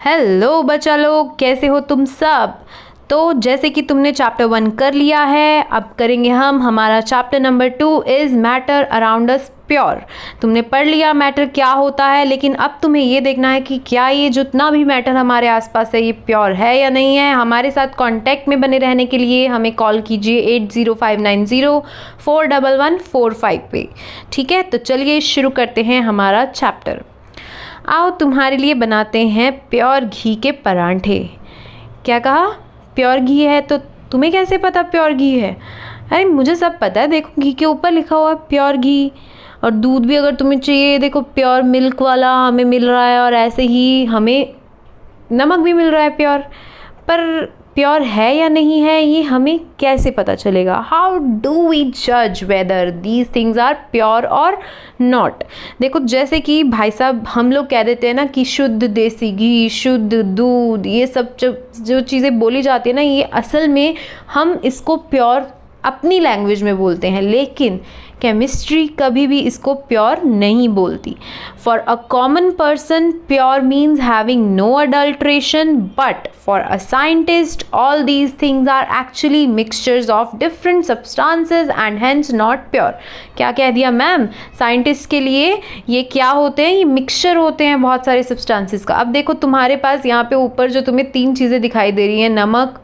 Hello बच्चा लोग, कैसे हो तुम सब। तो जैसे कि तुमने चैप्टर 1 कर लिया है, अब करेंगे हम हमारा chapter number 2 is matter around us pure. तुमने पढ़ लिया मैटर क्या होता है, लेकिन अब तुम्हें ये देखना है कि क्या ये जितना भी मैटर हमारे आसपास है ये प्योर है या नहीं है। हमारे साथ कांटेक्ट में बने रहने के लिए हमें कॉल कीजिए 8059041145 पे। ठीक है, तो चलिए शुरू करते हैं हमारा चैप्टर। आओ तुम्हारे लिए बनाते हैं प्योर घी के परांठे। क्या कहा? प्योर घी है, तो तुम्हें कैसे पता प्योर घी है? अरे मुझे सब पता है, देखो घी के ऊपर लिखा हुआ है प्योर घी। और दूध भी अगर तुम्हें चाहिए, देखो प्योर मिल्क वाला हमें मिल रहा है, और ऐसे ही हमें नमक भी मिल रहा है प्योर। पर प्योर है या नहीं है ये हमें कैसे पता चलेगा? हाउ डू वी जज whether these things are pure और नॉट? देखो जैसे कि भाई साहब हम लोग कह देते हैं ना कि शुद्ध देसी घी, शुद्ध दूध, ये सब जो चीज़ें बोली जाती है ना, ये असल में हम इसको प्योर अपनी लैंग्वेज में बोलते हैं, लेकिन केमिस्ट्री कभी भी इसको प्योर नहीं बोलती। For a common person pure means having no adulteration, but for a scientist all these things are actually mixtures of different substances and hence not pure. क्या कह दिया मैम? साइंटिस्ट के लिए ये क्या होते हैं? ये मिक्सचर होते हैं बहुत सारे सब्सटेंसेस का। अब देखो तुम्हारे पास यहाँ पे ऊपर जो तुम्हें 3 चीज़ें दिखाई दे रही हैं, नमक,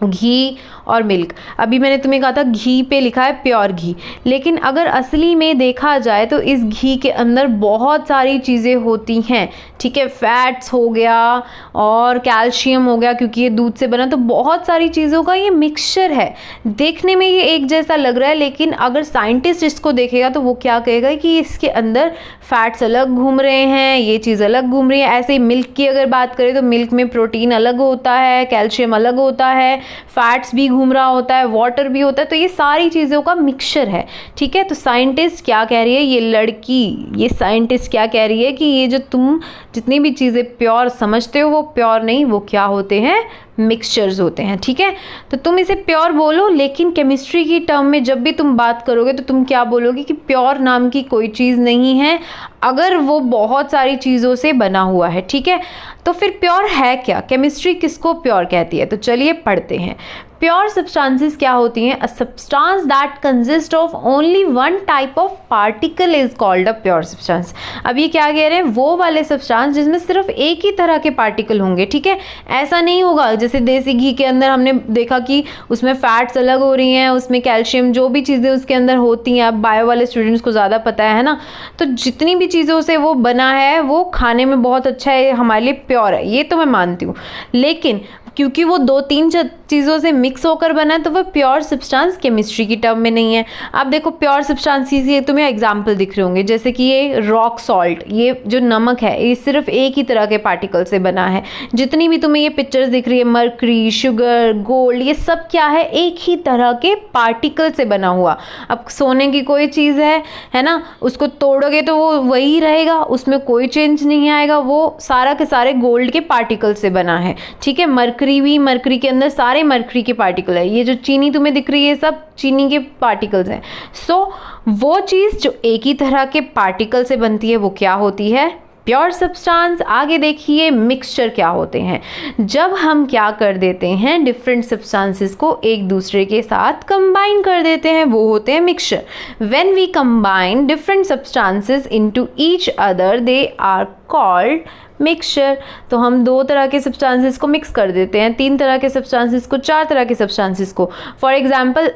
घी और मिल्क। अभी मैंने तुम्हें कहा था घी पे लिखा है प्योर घी, लेकिन अगर असली में देखा जाए तो इस घी के अंदर बहुत सारी चीज़ें होती हैं। ठीक है, फैट्स हो गया और कैल्शियम हो गया, क्योंकि ये दूध से बना, तो बहुत सारी चीज़ों का ये मिक्सचर है। देखने में ये एक जैसा लग रहा है, लेकिन अगर साइंटिस्ट इसको देखेगा तो वो क्या कहेगा कि इसके अंदर फैट्स अलग घूम रहे हैं, ये चीज़ अलग घूम रही है। ऐसे ही मिल्क की अगर बात करें तो मिल्क में प्रोटीन अलग होता है, कैल्शियम अलग होता है, फैट्स भी घूम रहा होता है, वाटर भी होता है, तो ये सारी चीज़ों का मिक्सचर है। ठीक है, तो साइंटिस्ट क्या कह रही है, ये लड़की, ये साइंटिस्ट क्या कह रही है कि ये जो तुम जितनी भी चीज़ें प्योर समझते हो वो प्योर नहीं, वो क्या होते हैं? मिक्सचर्स होते हैं। ठीक है, तो तुम इसे प्योर बोलो, लेकिन केमिस्ट्री की टर्म में जब भी तुम बात करोगे तो तुम क्या बोलोगे कि प्योर नाम की कोई चीज़ नहीं है अगर वो बहुत सारी चीज़ों से बना हुआ है। ठीक है, तो फिर प्योर है क्या? केमिस्ट्री किसको प्योर कहती है? तो चलिए पढ़ते हैं। प्योर सब्सटेंसेस क्या होती हैं? A substance that consist of only one type of particle is called a pure substance. अब ये क्या कह रहे हैं? वो वाले सब्सटेंस जिसमें सिर्फ एक ही तरह के पार्टिकल होंगे। ठीक है, ऐसा नहीं होगा जैसे देसी घी के अंदर हमने देखा कि उसमें फैट्स अलग हो रही हैं, उसमें कैल्शियम, जो भी चीज़ें उसके अंदर होती हैं, अब बायो वाले स्टूडेंट्स को ज़्यादा पता है ना, तो जितनी भी चीज़ों से वो बना है वो खाने में बहुत अच्छा है, हमारे लिए प्योर है, ये तो मैं मानती हूँ। लेकिन क्योंकि वो 2-3 चीज़ों से मिक्स होकर बना है तो वो प्योर सब्सटेंस केमिस्ट्री की टर्म में नहीं है। अब देखो प्योर सब्सटेंस की तुम्हें एग्जांपल दिख रहे होंगे, जैसे कि ये रॉक सॉल्ट, ये जो नमक है, ये सिर्फ एक ही तरह के पार्टिकल से बना है। जितनी भी तुम्हें ये पिक्चर्स दिख रही है, मर्करी, शुगर, गोल्ड, ये सब क्या है? एक ही तरह के पार्टिकल से बना हुआ। अब सोने की कोई चीज़ है ना, उसको तोड़ोगे तो वो वही रहेगा, उसमें कोई चेंज नहीं आएगा, वो सारा के सारे गोल्ड के पार्टिकल से बना है। ठीक है, मरकरी के अंदर सारे मरकरी के पार्टिकल है। ये जो चीनी तुम्हें दिख रही है सब चीनी के पार्टिकल्स हैं। सो वो चीज़ जो एक ही तरह के पार्टिकल से बनती है वो क्या होती है? Pure substance. आगे देखिए मिक्सचर क्या होते हैं। जब हम क्या कर देते हैं, डिफरेंट सब्सटेंसेस को एक दूसरे के साथ कंबाइन कर देते हैं, वो होते हैं mixture. When we combine different substances into each other they are called mixture. तो हम 2 तरह के सब्सटेंसेस को मिक्स कर देते हैं, 3 तरह के सब्सटेंसेस को, 4 तरह के सब्सटेंसेस को। फॉर एग्जांपल,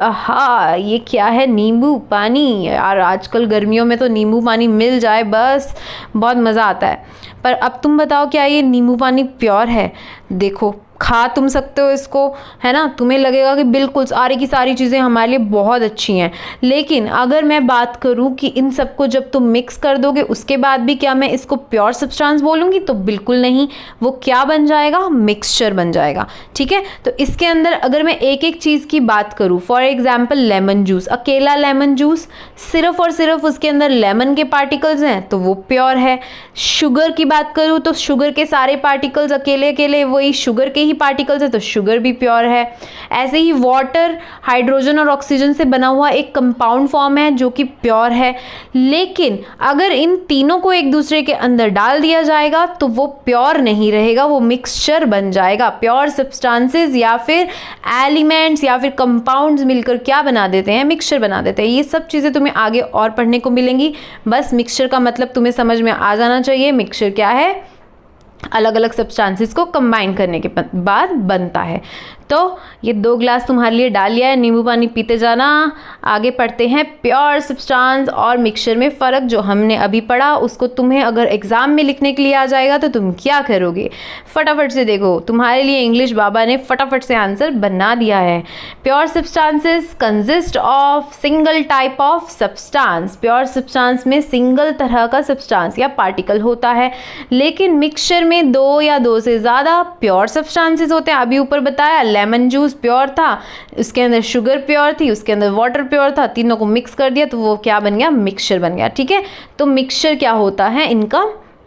ये क्या है? नींबू पानी। यार आजकल गर्मियों में तो नींबू पानी मिल जाए बस बहुत मज़ा आता है। पर अब तुम बताओ क्या ये नींबू पानी प्योर है? देखो खा तुम सकते हो इसको, है ना, तुम्हें लगेगा कि बिल्कुल सारी की सारी चीज़ें हमारे लिए बहुत अच्छी हैं, लेकिन अगर मैं बात करूं कि इन सबको जब तुम मिक्स कर दोगे उसके बाद भी क्या मैं इसको प्योर सब्सटेंस बोलूँगी? तो बिल्कुल नहीं। वो क्या बन जाएगा? मिक्सचर बन जाएगा। ठीक है, तो इसके अंदर अगर मैं एक एक चीज़ की बात करूँ, फॉर एग्जाम्पल लेमन जूस, अकेला लेमन जूस, सिर्फ और सिर्फ उसके अंदर लेमन के पार्टिकल्स हैं तो वो प्योर है। शुगर की बात करूँ तो शुगर के सारे पार्टिकल्स अकेले अकेले वही शुगर के ही पार्टिकल्स है तो शुगर भी प्योर है। ऐसे ही वाटर हाइड्रोजन और ऑक्सीजन से बना हुआ एक कंपाउंड फॉर्म है जो कि प्योर है, लेकिन अगर इन तीनों को एक दूसरे के अंदर डाल दिया जाएगा तो वो प्योर नहीं रहेगा, वो मिक्सचर बन जाएगा। प्योर सब्सटेंसेस या फिर एलिमेंट्स या फिर कंपाउंड्स मिलकर क्या बना देते हैं, मिक्सचर बना देते हैं। ये सब चीज़ें तुम्हें आगे और पढ़ने को मिलेंगी, बस मिक्सचर का मतलब तुम्हें समझ में आ जाना चाहिए। मिक्सचर क्या है, अलग अलग सब्सटेंसेस को कंबाइन करने के बाद बनता है। तो ये 2 ग्लास तुम्हारे लिए डाल लिया है, नींबू पानी पीते जाना। आगे पढ़ते हैं प्योर सब्सटेंस और मिक्सचर में फ़र्क, जो हमने अभी पढ़ा उसको तुम्हें अगर एग्ज़ाम में लिखने के लिए आ जाएगा तो तुम क्या करोगे, फटाफट से देखो। तुम्हारे लिए इंग्लिश बाबा ने फटाफट से आंसर बना दिया है। Pure substances consist of single type of substance. Pure substance में सिंगल तरह का सब्सटेंस या पार्टिकल होता है, लेकिन मिक्सचर में 2 या 2 से ज़्यादा प्योर सब्सटेंसेस होते हैं। अभी ऊपर बताया लेमन जूस प्योर था, उसके अंदर शुगर प्योर थी, उसके अंदर वाटर प्योर था, तीनों को मिक्स कर दिया तो वो क्या बन गया, मिक्सचर बन गया। ठीक है, तो मिक्सचर क्या होता है,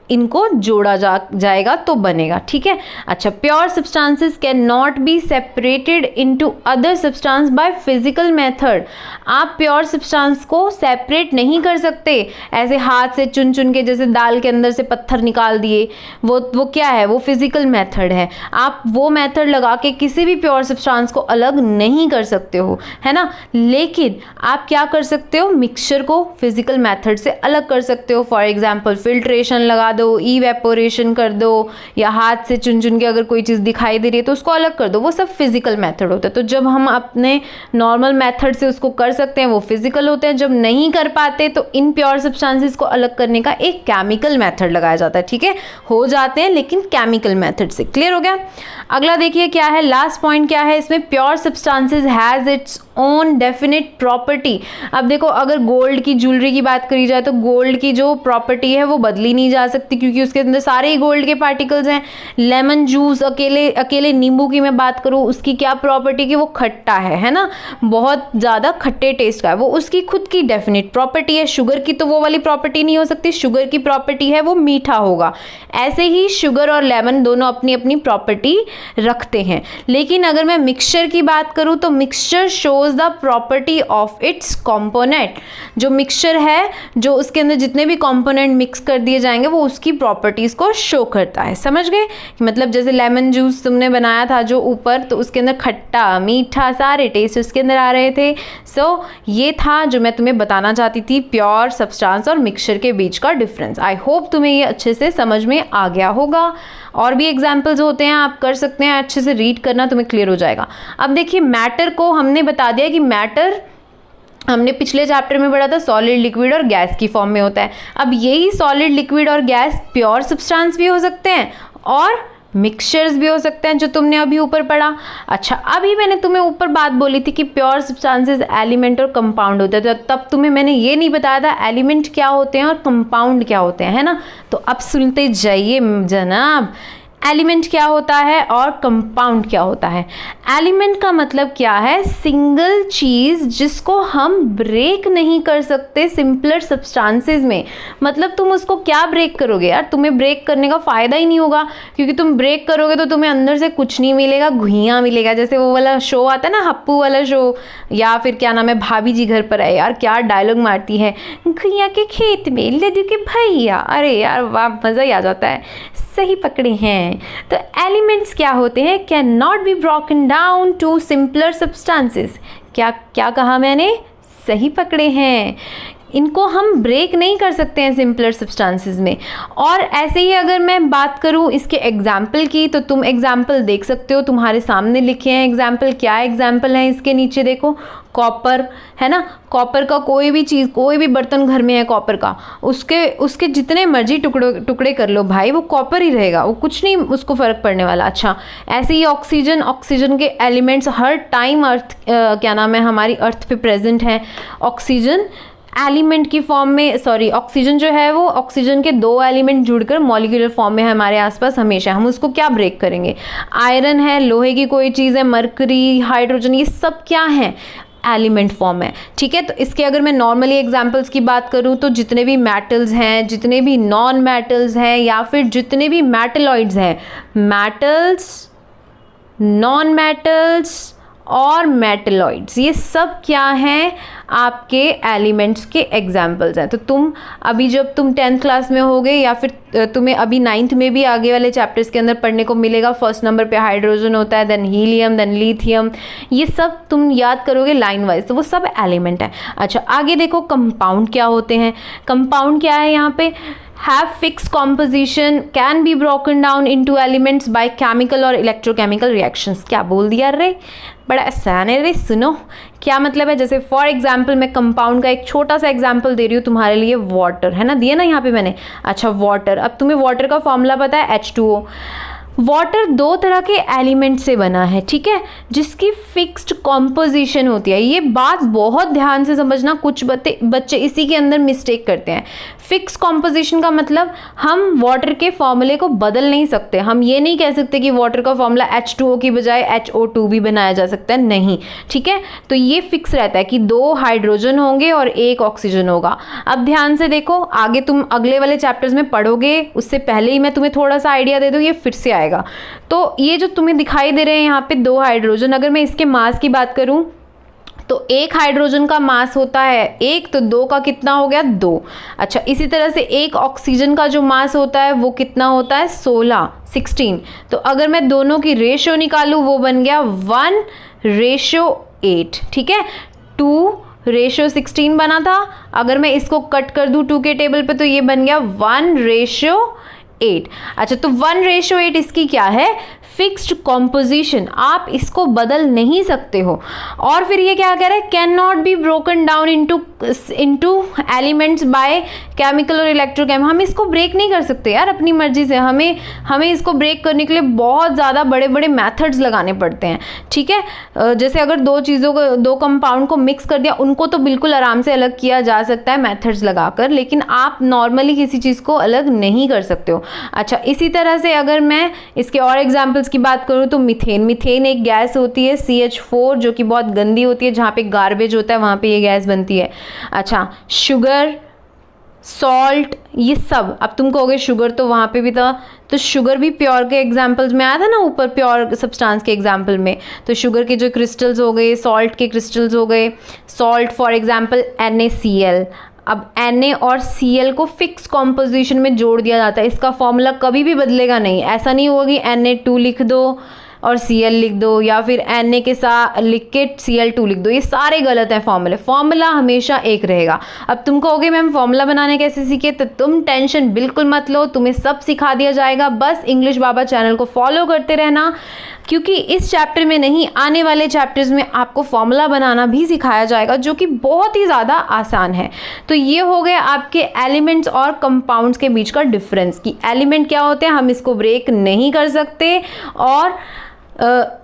इनको जोड़ा जाएगा तो बनेगा। ठीक है, अच्छा, pure substances can not be separated into other substance by physical method. आप प्योर सब्सटेंस को सेपरेट नहीं कर सकते ऐसे हाथ से चुन चुन के, जैसे दाल के अंदर से पत्थर निकाल दिए, वो क्या है, वो फिजिकल मेथड है। आप वो मेथड लगा के किसी भी प्योर सब्सटेंस को अलग नहीं कर सकते हो, है ना। लेकिन आप क्या कर सकते हो, मिक्सचर को फिजिकल मेथड से अलग कर सकते हो। फॉर एग्जाम्पल फिल्ट्रेशन लगा दो, इवेपोरेशन कर दो, या हाथ से चुन चुन के अगर कोई चीज़ दिखाई दे रही है तो उसको अलग कर दो, वो सब फिजिकल मेथड होता है। तो जब हम अपने नॉर्मल मेथड से उसको कर सकते हैं वो फिजिकल होते हैं, जब नहीं कर पाते तो इन प्योर सब्सटेंसेस को अलग करने का एक केमिकल मेथड लगाया जाता है। ठीक है, हो जाते हैं लेकिन केमिकल मेथड से। क्लियर हो गया। अगला देखिए क्या है, लास्ट पॉइंट क्या है इसमें, pure substances has its own definite property. अब देखो, अगर गोल्ड की ज्वेलरी की बात करी जाए तो गोल्ड की जो प्रॉपर्टी है वो बदली नहीं जा सकती, क्योंकि उसके अंदर सारे ही गोल्ड के पार्टिकल्स हैं। लेमन जूस अकेले नींबू की मैं बात करूँ, उसकी क्या प्रॉपर्टी की, वो खट्टा है ना, बहुत ज़्यादा खट्टे टेस्ट का है, वो उसकी खुद की डेफिनेट प्रॉपर्टी है। शुगर की तो वो वाली प्रॉपर्टी नहीं हो सकती, शुगर की प्रॉपर्टी है वो मीठा होगा। ऐसे ही शुगर और लेमन दोनों अपनी अपनी प्रॉपर्टी रखते हैं। लेकिन अगर मैं मिक्सचर की बात करूँ तो mixture shows the property of its component. जो मिक्सचर है, जो उसके अंदर जितने भी कॉम्पोनेंट मिक्स कर दिए जाएंगे वो उसकी प्रॉपर्टीज को शो करता है। समझ गए, मतलब जैसे लेमन जूस तुमने बनाया था जो ऊपर, तो उसके अंदर खट्टा मीठा सारे टेस्ट उसके अंदर आ रहे थे। सो ये था जो मैं तुम्हें बताना चाहती थी, प्योर सब्सटेंस और मिक्सचर के बीच का डिफरेंस। आई होप तुम्हें ये अच्छे से समझ में आ गया होगा। और भी एग्जाम्पल्स होते हैं, आप कर सकते हैं, अच्छे से रीड करना, तुम्हें क्लियर हो जाएगा। अब देखिए, मैटर को हमने बता दिया कि मैटर हमने पिछले चैप्टर में पढ़ा था सॉलिड, लिक्विड और गैस की फॉर्म में होता है। अब यही सॉलिड, लिक्विड और गैस प्योर सब्सटेंस भी हो सकते हैं और मिक्सचर्स भी हो सकते हैं, जो तुमने अभी ऊपर पढ़ा। अच्छा, अभी मैंने तुम्हें ऊपर बात बोली थी कि प्योर सब्सटेंसेस एलिमेंट और कंपाउंड होते हैं, तो तब तुम्हें मैंने ये नहीं बताया था एलिमेंट क्या होते हैं और कंपाउंड क्या होते हैं, है ना। तो अब सुनते जाइए जनाब, एलिमेंट क्या होता है और कंपाउंड क्या होता है। एलिमेंट का मतलब क्या है, सिंगल चीज़ जिसको हम ब्रेक नहीं कर सकते सिंपलर सब्सटेंसेस में। मतलब तुम उसको क्या ब्रेक करोगे यार, तुम्हें ब्रेक करने का फ़ायदा ही नहीं होगा, क्योंकि तुम ब्रेक करोगे तो तुम्हें अंदर से कुछ नहीं मिलेगा, घुइयाँ मिलेगा। जैसे वो वाला शो आता है ना, हप्पू वाला शो, या फिर क्या नाम है, भाभी जी घर पर आए, यार क्या डायलॉग मारती है, घुइयाँ के खेत में लड्डू के भैया। अरे यार वाह, मज़ा ही आ जाता है। सही पकड़े हैं। तो एलिमेंट्स क्या होते हैं, can not be broken down to simpler substances. क्या कहा मैंने, सही पकड़े हैं, इनको हम ब्रेक नहीं कर सकते हैं सिंपलर सब्सटेंसेस में। और ऐसे ही अगर मैं बात करूं इसके एग्जाम्पल की, तो तुम एग्जाम्पल देख सकते हो, तुम्हारे सामने लिखे हैं एग्जाम्पल। क्या एग्जाम्पल है इसके नीचे देखो, कॉपर है ना, कॉपर का कोई भी चीज़, कोई भी बर्तन घर में है कॉपर का, उसके जितने मर्जी टुकड़े कर लो भाई, वो कॉपर ही रहेगा, वो कुछ नहीं उसको फ़र्क पड़ने वाला। अच्छा, ऐसे ही ऑक्सीजन के एलिमेंट्स हर टाइम अर्थ क्या नाम है, हमारी अर्थ पे प्रेजेंट हैं। ऑक्सीजन एलिमेंट की फॉर्म में, सॉरी, ऑक्सीजन जो है वो ऑक्सीजन के 2 एलिमेंट जुड़कर मॉलिक्यूलर फॉर्म में है हमारे आसपास हमेशा। हम उसको क्या ब्रेक करेंगे, आयरन है, लोहे की कोई चीज़ है, मरकरी, हाइड्रोजन, ये सब क्या है, एलिमेंट फॉर्म है। ठीक है, तो इसके अगर मैं नॉर्मली एग्जांपल्स की बात करूं तो जितने भी मेटल्स हैं, जितने भी नॉन मेटल्स हैं, या फिर जितने भी मेटलॉइड्स हैं, मेटल्स नॉन मेटल्स और मेटलॉइड्स, ये सब क्या हैं, आपके एलिमेंट्स के एग्जाम्पल्स हैं। तो तुम अभी जब तुम 10th क्लास में होगे या फिर तुम्हें अभी 9th में भी आगे वाले चैप्टर्स के अंदर पढ़ने को मिलेगा, फर्स्ट नंबर पे हाइड्रोजन होता है, देन हीलियम, देन लिथियम, ये सब तुम याद करोगे लाइन वाइज, तो वो सब एलिमेंट है। अच्छा आगे देखो कंपाउंड क्या होते हैं। कंपाउंड क्या है यहाँ पे, have fixed composition, can be broken down into elements by chemical or electrochemical reactions। क्या बोल दिया रे, बड़ा आसान है रे, सुनो क्या मतलब है। जैसे फॉर एग्जाम्पल मैं कंपाउंड का एक छोटा सा एग्जाम्पल दे रही हूँ तुम्हारे लिए, वाटर है ना, दिया ना यहाँ पे मैंने। अच्छा वाटर, अब तुम्हें वाटर का फॉर्मूला पता है H2O। वाटर दो तरह के एलिमेंट से बना है, ठीक है, जिसकी फिक्स्ड कॉम्पोजिशन होती है। ये बात बहुत ध्यान से समझना, कुछ बच्चे इसी के अंदर मिस्टेक करते हैं। फिक्स कॉम्पोजिशन का मतलब हम वाटर के फॉर्मूले को बदल नहीं सकते। हम ये नहीं कह सकते कि वाटर का फॉर्मूला H2O की बजाय HO2 भी बनाया जा सकता है, नहीं, ठीक है। तो ये फिक्स रहता है कि 2 हाइड्रोजन होंगे और 1 ऑक्सीजन होगा। अब ध्यान से देखो, आगे तुम अगले वाले चैप्टर्स में पढ़ोगे, उससे पहले ही मैं तुम्हें थोड़ा सा आइडिया दे दूँ, ये फिर से आएगा। तो ये जो तुम्हें दिखाई दे रहे हैं यहाँ पे 2 हाइड्रोजन, अगर मैं इसके मास की बात करूँ तो 1 हाइड्रोजन का मास होता है 1, तो 2 का कितना हो गया 2। अच्छा इसी तरह से 1 ऑक्सीजन का जो मास होता है वो कितना होता है 16। तो अगर मैं दोनों की रेशियो निकालूं वो बन गया 1:8, ठीक है। 2:16 बना था, अगर मैं इसको कट कर दूं 2 के टेबल पे तो ये बन गया 1:8। अच्छा तो 1:8 इसकी क्या है, फिक्स्ड कॉम्पोजिशन, आप इसको बदल नहीं सकते हो। और फिर ये क्या कह रहा है, can not be broken down into elements by chemical और इलेक्ट्रोकेम। हम इसको ब्रेक नहीं कर सकते यार अपनी मर्जी से, हमें इसको ब्रेक करने के लिए बहुत ज़्यादा बड़े बड़े मेथड्स लगाने पड़ते हैं, ठीक है। जैसे अगर 2 कंपाउंड को मिक्स कर दिया, उनको तो बिल्कुल आराम से अलग किया जा सकता है मेथड्स लगाकर, लेकिन आप नॉर्मली किसी चीज़ को अलग नहीं कर सकते हो। अच्छा इसी तरह से अगर मैं इसके और एग्जाम्पल्स की बात करूँ तो मीथेन एक गैस होती है CH4 जो कि बहुत गंदी होती है, जहाँ पे गार्बेज होता है वहाँ पे ये गैस बनती है। अच्छा शुगर, सॉल्ट, ये सब, अब तुम कहोगे शुगर तो वहाँ पे भी था, तो शुगर भी प्योर के एग्जाम्पल्स में आया था ना ऊपर, प्योर सब्सटेंस के एग्जाम्पल में। तो शुगर के जो क्रिस्टल्स हो गए, सॉल्ट के क्रिस्टल्स हो गए। Salt for example NaCl। अब Na और Cl को फिक्स कॉम्पोजिशन में जोड़ दिया जाता है, इसका फॉर्मूला कभी भी बदलेगा नहीं। ऐसा नहीं होगा कि Na2 लिख दो और Cl लिख दो, या फिर Na के साथ लिख के Cl2 लिख दो, ये सारे गलत हैं फॉर्मूले। फॉर्मूला हमेशा एक रहेगा। अब तुम कहोगे मैम फॉर्मूला बनाने कैसे सीखे, तो तुम टेंशन बिल्कुल मत लो, तुम्हें सब सिखा दिया जाएगा। बस इंग्लिश बाबा चैनल को फॉलो करते रहना, क्योंकि इस चैप्टर में नहीं, आने वाले चैप्टर्स में आपको फॉर्मूला बनाना भी सिखाया जाएगा, जो कि बहुत ही ज़्यादा आसान है। तो ये हो गए आपके एलिमेंट्स और कंपाउंड्स के बीच का डिफरेंस, कि एलिमेंट क्या होते हैं, हम इसको ब्रेक नहीं कर सकते, और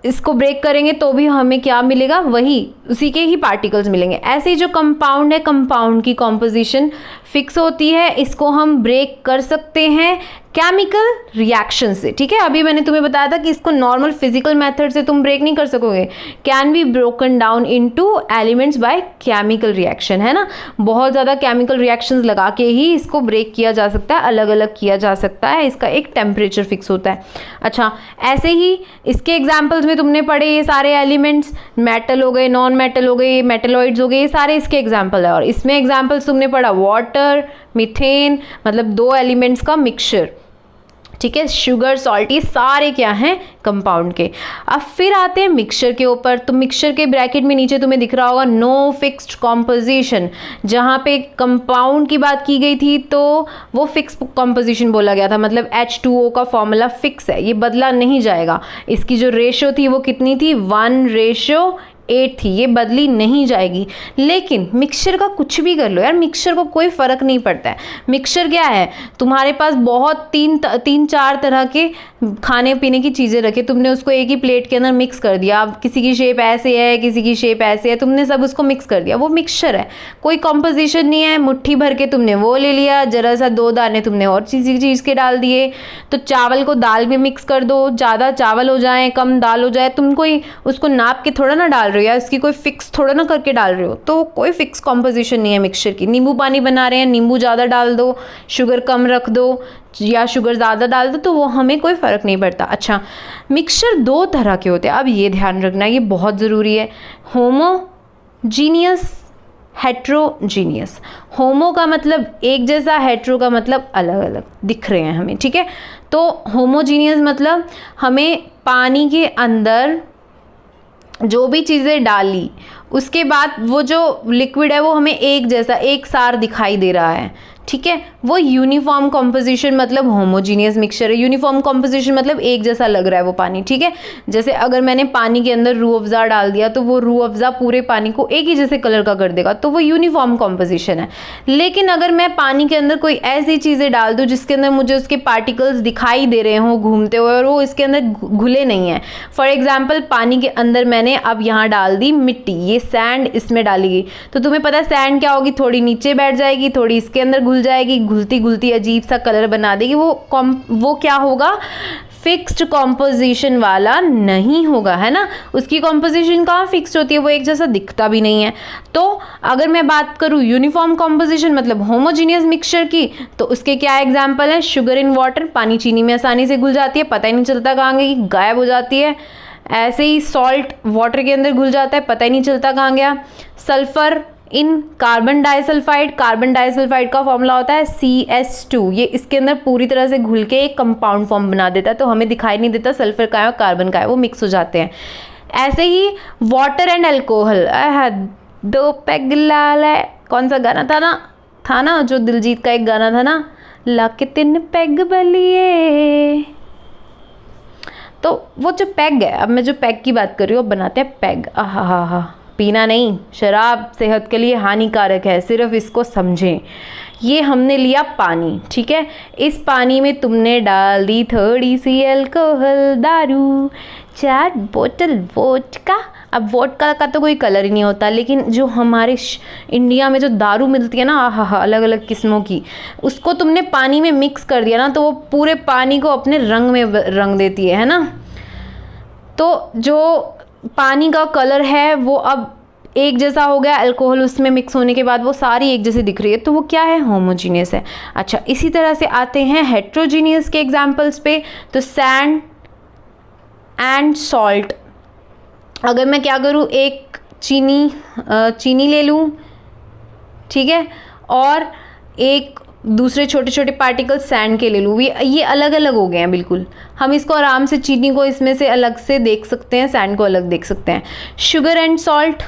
इसको ब्रेक करेंगे तो भी हमें क्या मिलेगा, वही उसी के ही पार्टिकल्स मिलेंगे। ऐसे ही जो कंपाउंड है, कंपाउंड की कॉम्पोजिशन फिक्स होती है, इसको हम ब्रेक कर सकते हैं केमिकल रिएक्शन से, ठीक है। अभी मैंने तुम्हें बताया था कि इसको नॉर्मल फिजिकल मेथड से तुम ब्रेक नहीं कर सकोगे, can be broken down into elements by chemical reaction, है ना। बहुत ज़्यादा केमिकल रिएक्शंस लगा के ही इसको ब्रेक किया जा सकता है, अलग अलग किया जा सकता है, इसका एक टेम्परेचर फिक्स होता है। अच्छा ऐसे ही इसके एग्जाम्पल्स में तुमने पढ़े ये सारे एलिमेंट्स, मेटल हो गए, नॉन मेटल हो गए, मेटलॉइड्स हो गए, ये सारे इसके एग्जाम्पल है। और इसमें एग्जाम्पल्स तुमने पढ़ा वाटर, मीथेन, मतलब 2 एलिमेंट्स का मिक्सचर, ठीक है। शुगर, सॉल्ट, ये सारे क्या हैं, कंपाउंड के। अब फिर आते हैं मिक्सचर के ऊपर। तो मिक्सचर के ब्रैकेट में नीचे तुम्हें दिख रहा होगा नो फिक्स्ड कॉम्पोजिशन। जहाँ पे कंपाउंड की बात की गई थी तो वो फिक्स कॉम्पोजिशन बोला गया था, मतलब H2O का फॉर्मूला फिक्स है, ये बदला नहीं जाएगा। इसकी जो रेशियो थी वो कितनी थी, 1:8 थी, ये बदली नहीं जाएगी। लेकिन मिक्सचर का कुछ भी कर लो यार, मिक्सचर को कोई फ़र्क नहीं पड़ता है। मिक्सचर क्या है, तुम्हारे पास बहुत 3-4 तरह के खाने पीने की चीज़ें रखे, तुमने उसको एक ही प्लेट के अंदर मिक्स कर दिया। अब किसी की शेप ऐसे है, किसी की शेप ऐसे है, तुमने सब उसको मिक्स कर दिया, वो मिक्सचर है, कोई कॉम्पोजिशन नहीं है। मुट्ठी भर के तुमने वो ले लिया, जरा सा 2 दाने तुमने और चीज़ के डाल दिए। तो चावल को दाल में मिक्स कर दो, ज़्यादा चावल हो जाए, कम दाल हो जाए, तुम कोई उसको नाप के थोड़ा ना डाल रहे हो या इसकी कोई फिक्स थोड़ा ना करके डाल रहे हो, तो कोई फिक्स कॉम्पोजिशन नहीं है मिक्सचर की। नींबू पानी बना रहे हैं, नींबू ज़्यादा डाल दो, शुगर कम रख दो या शुगर ज़्यादा डाल दो, तो वो हमें कोई फ़र्क नहीं पड़ता। अच्छा, मिक्सचर दो तरह के होते हैं, अब ये ध्यान रखना, ये बहुत ज़रूरी है। Homogeneous, heterogeneous. होमो का मतलब एक जैसा, हेट्रो का मतलब अलग अलग दिख रहे हैं हमें, ठीक है। तो होमोजीनियस मतलब हमें पानी के अंदर जो भी चीज़ें डाली उसके बाद वो जो लिक्विड है वो हमें एक जैसा, एक सार दिखाई दे रहा है, ठीक है। वो यूनिफॉर्म कॉम्पोजिशन मतलब होमोजीनियस मिक्सचर है। यूनिफॉर्म कॉम्पोजिशन मतलब एक जैसा लग रहा है वो पानी, ठीक है। जैसे अगर मैंने पानी के अंदर रूह अफ़ज़ा डाल दिया तो वो रूह अफ़ज़ा पूरे पानी को एक ही जैसे कलर का कर देगा, तो वो यूनिफॉर्म कॉम्पोजिशन है। लेकिन अगर मैं पानी के अंदर कोई ऐसी चीज़ें डाल दूँ जिसके अंदर मुझे उसके पार्टिकल्स दिखाई दे रहे हों घूमते हुए और वो इसके अंदर घुले नहीं हैं, फॉर एग्जाम्पल पानी के अंदर मैंने अब यहाँ डाल दी मिट्टी, ये सैंड इसमें डाली गई, तो तुम्हें पता है सैंड क्या होगी, थोड़ी नीचे बैठ जाएगी, थोड़ी इसके अंदर घुल जाएगी, घुलती घुलती अजीब सा कलर बना देगी। वो क्या होगा, फिक्स्ड कॉम्पोजिशन वाला नहीं होगा, है ना। उसकी कॉम्पोजिशन कहाँ फिक्स्ड होती है, वो एक जैसा दिखता भी नहीं है। तो अगर मैं बात करूँ यूनिफॉर्म कॉम्पोजिशन मतलब होमोजीनियस मिक्सचर की, तो उसके क्या एग्जाम्पल है, शुगर इन वाटर, पानी चीनी में आसानी से घुल जाती है, पता ही नहीं चलता कहाँ गई, गायब हो जाती है। ऐसे ही सॉल्ट वाटर के अंदर घुल जाता है, पता ही नहीं चलता कहाँ गया। Sulphur in carbon disulphide, carbon disulphide का फॉर्मूला होता है CS2, ये इसके अंदर पूरी तरह से घुल के एक कंपाउंड फॉर्म बना देता है, तो हमें दिखाई नहीं देता सल्फर का है और कार्बन का है, वो मिक्स हो जाते हैं। ऐसे ही वाटर एंड अल्कोहल, दो पैग लाल है, कौन सा गाना था ना जो दिलजीत का एक गाना था ना, लाके 3 पैग बलिए, तो वो जो पैग है, अब मैं जो पैग की बात कर रही हूँ, अब बनाते हैं पैग। आहा, पीना नहीं, शराब सेहत के लिए हानिकारक है, सिर्फ इसको समझें। ये हमने लिया पानी, ठीक है, इस पानी में तुमने डाल दी थोड़ी सी अल्कोहल, दारू, 4 बोतल वोडका। अब वोडका का तो कोई कलर ही नहीं होता, लेकिन जो हमारे इंडिया में जो दारू मिलती है ना, आहा, अलग अलग किस्मों की, उसको तुमने पानी में मिक्स कर दिया ना, तो वो पूरे पानी को अपने रंग में रंग देती है ना। तो जो पानी का कलर है वो अब एक जैसा हो गया, अल्कोहल उसमें मिक्स होने के बाद वो सारी एक जैसी दिख रही है, तो वो क्या है, होमोजीनियस है। अच्छा, इसी तरह से आते हैं हेट्रोजीनियस के एग्जांपल्स पे। तो सैंड एंड सॉल्ट, अगर मैं क्या करूँ, एक चीनी ले लूँ, ठीक है, और एक दूसरे छोटे छोटे पार्टिकल सैंड के ले लूँ, ये अलग अलग हो गए हैं बिल्कुल। हम इसको आराम से चीनी को इसमें से अलग से देख सकते हैं, सैंड को अलग देख सकते हैं। शुगर एंड सॉल्ट,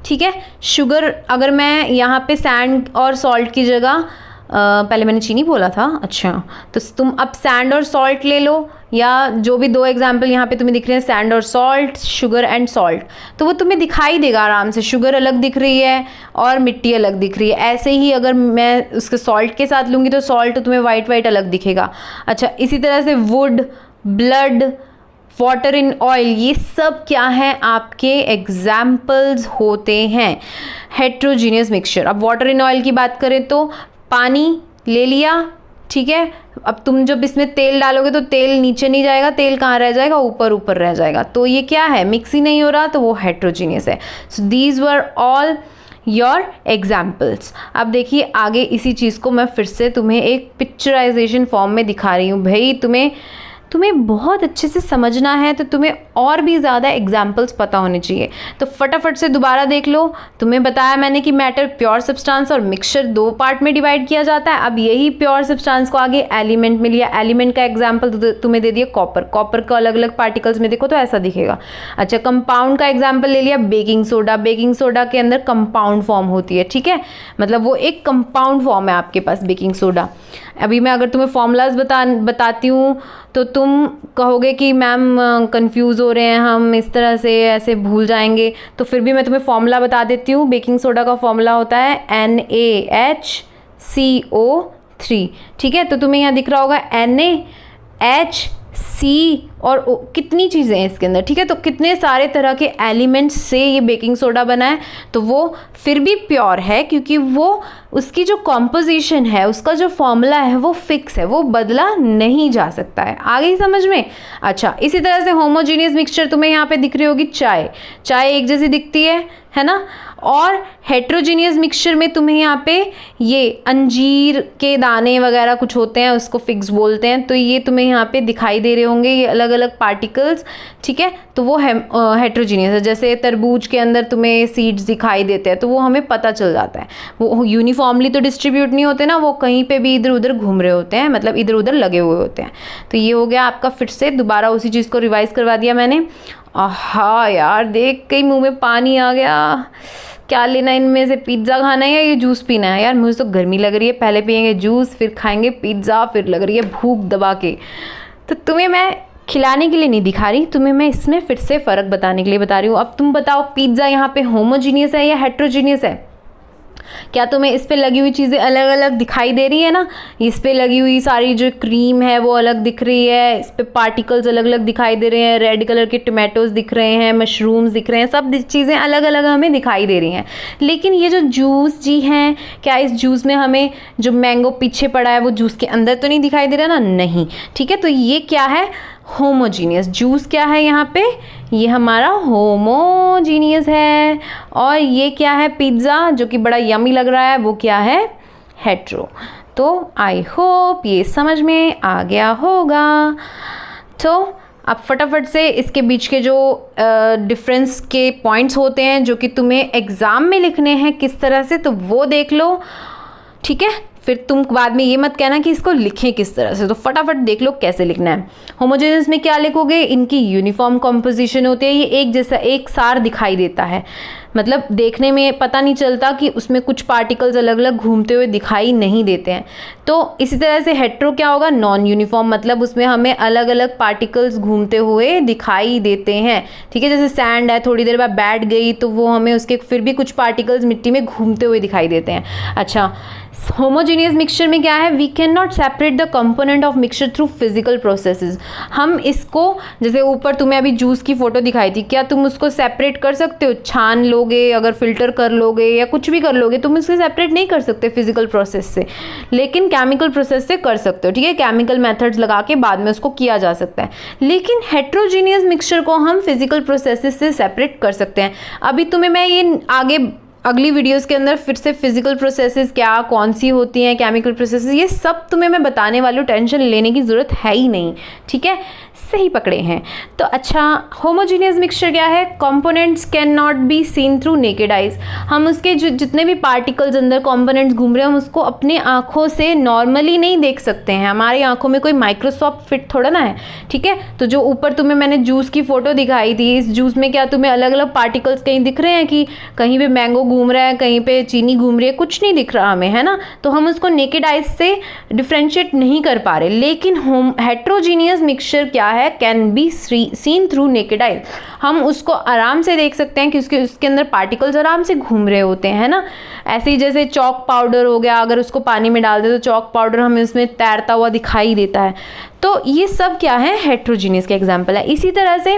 ठीक है, शुगर अगर मैं यहाँ पे सैंड और सॉल्ट की जगह पहले मैंने चीनी बोला था, अच्छा, तो तुम अब सैंड और सॉल्ट ले लो, या जो भी 2 एग्जाम्पल यहाँ पे तुम्हें दिख रहे हैं, सैंड और सॉल्ट, शुगर एंड सॉल्ट, तो वो तुम्हें दिखाई देगा आराम से, शुगर अलग दिख रही है और मिट्टी अलग दिख रही है। ऐसे ही अगर मैं उसके सॉल्ट के साथ लूँगी तो सॉल्ट तुम्हें वाइट वाइट अलग दिखेगा। अच्छा, इसी तरह से would, blood, water in oil, ये सब क्या है, आपके एग्जाम्पल्स होते हैं हेट्रोजीनियस मिक्सचर। अब वाटर इन ऑयल की बात करें तो पानी ले लिया, ठीक है, अब तुम जब इसमें तेल डालोगे तो तेल नीचे नहीं जाएगा, तेल कहाँ रह जाएगा, ऊपर ऊपर रह जाएगा, तो ये क्या है, मिक्स ही नहीं हो रहा, तो वो हेट्रोजीनियस है। So these were all your examples. अब देखिए आगे इसी चीज़ को मैं फिर से तुम्हें एक पिक्चराइजेशन फॉर्म में दिखा रही हूँ। भाई तुम्हें बहुत अच्छे से समझना है तो तुम्हें और भी ज़्यादा एग्जाम्पल्स पता होने चाहिए, तो फटाफट से दोबारा देख लो। तुम्हें बताया मैंने कि मैटर प्योर सब्सटेंस और मिक्सचर 2 पार्ट में डिवाइड किया जाता है। अब यही प्योर सब्सटेंस को आगे एलिमेंट में लिया, एलिमेंट का एग्जाम्पल तुम्हें दे दिया कॉपर, कॉपर का अलग अलग पार्टिकल्स में देखो तो ऐसा दिखेगा। अच्छा, कंपाउंड का एग्जाम्पल ले लिया बेकिंग सोडा, बेकिंग सोडा के अंदर कंपाउंड फॉर्म होती है, ठीक है, मतलब वो एक कंपाउंड फॉर्म है आपके पास बेकिंग सोडा। अभी मैं अगर तुम्हें फॉर्मूलाज बताती हूँ तो तुम कहोगे कि मैम कंफ्यूज हो रहे हैं हम, इस तरह से ऐसे भूल जाएंगे, तो फिर भी मैं तुम्हें फॉर्मूला बता देती हूँ। बेकिंग सोडा का फॉर्मूला होता है NaHCO3, ठीक है, तो तुम्हें यहाँ दिख रहा होगा NaHCO और कितनी चीज़ें हैं इसके अंदर, ठीक है। तो कितने सारे तरह के एलिमेंट्स से ये बेकिंग सोडा बना है, तो वो फिर भी प्योर है क्योंकि वो उसकी जो कॉम्पोजिशन है, उसका जो फॉर्मूला है वो फिक्स है, वो बदला नहीं जा सकता है। आ गई समझ में? अच्छा, इसी तरह से होमोजीनियस मिक्सचर तुम्हें यहाँ पे दिख रही होगी चाय एक जैसी दिखती है ना। और हेट्रोजीनियस मिक्सचर में तुम्हें यहाँ पे ये अंजीर के दाने वगैरह कुछ होते हैं, उसको फिग्स बोलते हैं, तो ये तुम्हें यहाँ पे दिखाई दे रहे होंगे, ये अलग अलग पार्टिकल्स, ठीक है। तो वो हेट्रोजीनियस है। जैसे तरबूज के अंदर तुम्हें सीड्स दिखाई देते हैं, तो वो हमें पता चल जाता है, वो यूनिफॉर्मली तो डिस्ट्रीब्यूट नहीं होते ना, वो कहीं पे भी इधर उधर घूम रहे होते हैं, मतलब इधर उधर लगे हुए होते हैं। तो ये हो गया आपका, फिर से दोबारा उसी चीज़ को रिवाइज करवा दिया मैंने। आहा यार, देख के ही मुँह में पानी आ गया। क्या लेना इनमें से, पिज़्ज़ा खाना है या ये जूस पीना है? यार मुझे तो गर्मी लग रही है, पहले पियेंगे जूस, फिर खाएंगे पिज़्ज़ा, फिर लग रही है भूख दबा के। तो तुम्हें मैं खिलाने के लिए नहीं दिखा रही, तुम्हें मैं इसमें फिर से फ़र्क बताने के लिए बता रही हूँ। अब तुम बताओ, पिज़्ज़ा यहाँ पे होमोजीनियस है या हेट्रोजीनियस है? क्या तुम्हें इस पे लगी हुई चीज़ें अलग अलग दिखाई दे रही है ना? इस पे लगी हुई सारी जो क्रीम है वो अलग दिख रही है, इस पे पार्टिकल्स अलग अलग दिखाई दे रहे हैं, रेड कलर के टोमेटोज दिख रहे हैं, मशरूम्स दिख रहे हैं, सब चीज़ें अलग अलग हमें दिखाई दे रही हैं। लेकिन ये जो जूस जी हैं, क्या इस जूस में हमें जो मैंगो पीछे पड़ा है वो जूस के अंदर तो नहीं दिखाई दे रहा ना? नहीं, ठीक है। तो ये क्या है? होमोजीनियस जूस क्या है यहाँ पे? ये हमारा होमोजीनियस है। और ये क्या है? पिज़्ज़ा, जो कि बड़ा यमी लग रहा है, वो क्या है? हेट्रो। तो आई होप ये समझ में आ गया होगा। तो अब फटाफट से इसके बीच के जो डिफरेंस के पॉइंट्स होते हैं जो कि तुम्हें एग्ज़ाम में लिखने हैं किस तरह से, तो वो देख लो, ठीक है। फिर तुम बाद में ये मत कहना कि इसको लिखें किस तरह से, तो फटाफट देख लो कैसे लिखना है। होमोजेनियस में क्या लिखोगे? इनकी यूनिफॉर्म कॉम्पोजिशन होती है, ये एक जैसा एक सार दिखाई देता है, मतलब देखने में पता नहीं चलता कि उसमें कुछ पार्टिकल्स अलग अलग घूमते हुए दिखाई नहीं देते हैं। तो इसी तरह से हेट्रो क्या होगा? नॉन यूनिफॉर्म, मतलब उसमें हमें अलग अलग पार्टिकल्स घूमते हुए दिखाई देते हैं, ठीक है। जैसे सैंड है, थोड़ी देर बाद बैठ गई तो वो हमें उसके फिर भी कुछ पार्टिकल्स मिट्टी में घूमते हुए दिखाई देते हैं। अच्छा, होमोजीनियस मिक्सचर में क्या है? We can not separate the component of mixture through physical processes. हम इसको, जैसे ऊपर तुम्हें अभी जूस की फोटो दिखाई थी, क्या तुम उसको सेपरेट कर सकते हो? छान लोगे, अगर फिल्टर कर लोगे या कुछ भी कर लोगे, तुम इसको सेपरेट नहीं कर सकते फिजिकल प्रोसेस से, लेकिन केमिकल प्रोसेस से कर सकते हो, ठीक है। केमिकल मेथड्स लगा के बाद में उसको किया जा सकता है। लेकिन हेट्रोजीनियस मिक्सचर को हम फिजिकल प्रोसेसेस से सेपरेट कर सकते हैं। अभी तुम्हें मैं ये आगे अगली वीडियोस के अंदर फिर से फिजिकल प्रोसेसेस क्या कौन सी होती हैं, केमिकल प्रोसेसेस, ये सब तुम्हें मैं बताने वाली हूँ, टेंशन लेने की ज़रूरत है ही नहीं, ठीक है। सही पकड़े हैं। तो अच्छा, होमोजीनियस मिक्सचर क्या है? Components can not be seen through naked eyes. हम उसके जितने भी पार्टिकल्स अंदर कंपोनेंट्स घूम रहे हैं, हम उसको अपने आँखों से नॉर्मली नहीं देख सकते हैं। हमारी आँखों में कोई माइक्रोस्कोप फिट थोड़ा ना है, ठीक है। तो जो ऊपर तुम्हें मैंने जूस की फ़ोटो दिखाई थी, इस जूस में क्या तुम्हें अलग अलग पार्टिकल्स कहीं दिख रहे हैं कि कहीं पे मैंगो घूम रहा है, कहीं पे चीनी घूम रही है? कुछ नहीं दिख रहा हमें, है ना। तो हम उसको नेकेड आइज से डिफ्रेंशिएट नहीं कर पा रहे। लेकिन हेट्रोजीनियस मिक्सचर क्या है? Can be seen through naked eyes. हम उसको आराम से देख सकते हैं कि उसके अंदर पार्टिकल्स आराम से घूम रहे होते हैं, है ना। ऐसे ही जैसे चॉक पाउडर हो गया, अगर उसको पानी में डाल दे तो चॉक पाउडर हमें उसमें तैरता हुआ दिखाई देता है। तो ये सब क्या है? हेट्रोजीनियस के एग्जाम्पल है। इसी तरह से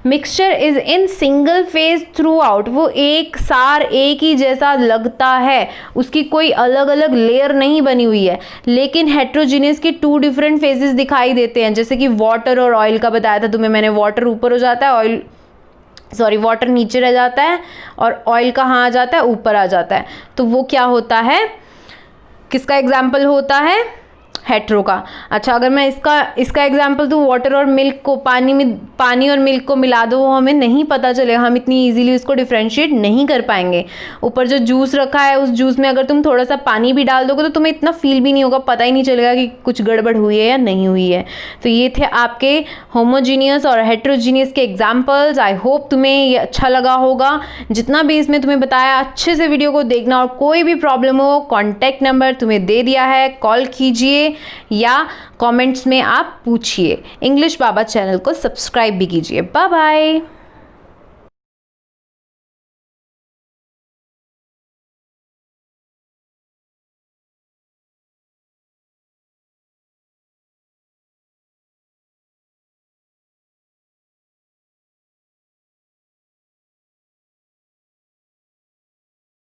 mixture is in single phase through out. वो एक सार एक ही जैसा लगता है, उसकी कोई अलग अलग लेयर नहीं बनी हुई है। लेकिन हेट्रोजीनियस के 2 डिफरेंट फेजेस दिखाई देते हैं, जैसे कि वाटर और ऑयल का बताया था तुम्हें मैंने। वाटर ऊपर हो जाता है, वाटर नीचे रह जाता है, और ऑयल कहाँ आ जाता है? ऊपर आ जाता है। तो वो क्या होता है? किसका एग्जाम्पल होता है? हेट्रो का। अच्छा, अगर मैं इसका एग्जाम्पल दूँ, वाटर और मिल्क को, पानी और मिल्क को मिला दो, वो हमें नहीं पता चलेगा, हम इतनी इजीली इसको डिफ्रेंशिएट नहीं कर पाएंगे। ऊपर जो जूस रखा है, उस जूस में अगर तुम थोड़ा सा पानी भी डाल दोगे तो तुम्हें इतना फील भी नहीं होगा, पता ही नहीं चलेगा कि कुछ गड़बड़ हुई है या नहीं हुई है। तो ये थे आपके होमोजीनियस और हेट्रोजीनियस के एग्जाम्पल्स। आई होप तुम्हें ये अच्छा लगा होगा। जितना भी इसमें तुम्हें बताया, अच्छे से वीडियो को देखना, और कोई भी प्रॉब्लम हो, कॉन्टैक्ट नंबर तुम्हें दे दिया है, कॉल कीजिए या कमेंट्स में आप पूछिए। इंग्लिश बाबा चैनल को सब्सक्राइब भी कीजिए। Bye bye.